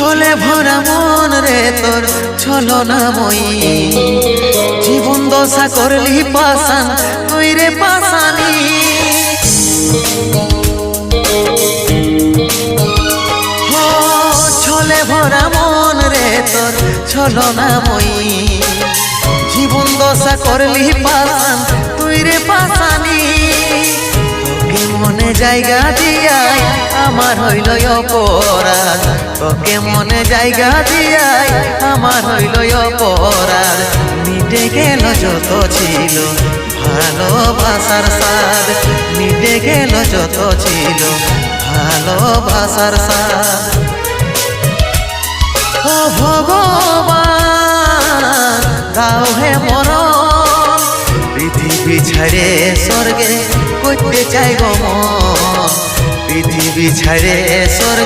ছলে ভরা মন রে তোর ছলনাময়ী জীবন দশা করলি পাশান তুই রে পাশানি ছলে ভরা মন রে তোর ছলনাময়ী জীবন দশা করলি পাশান তুই রে পাশানি তোকে মনে জায়গা দিয়াই আমার হইল অপরাধ তোকে মনে জায়গা দিয়াই আমার হইল অপরাধ মিটে গেল যত ছিল ভালোবাসার স্বাদ মিটে গেল যত ছিল ভালোবাসার স্বাদ ও ভগবান দাও হে মরণ পৃথিবী ছেড়ে স্বর্গে করতে চাই গো মন পৃথিবী ছেড়ে স্বর্গে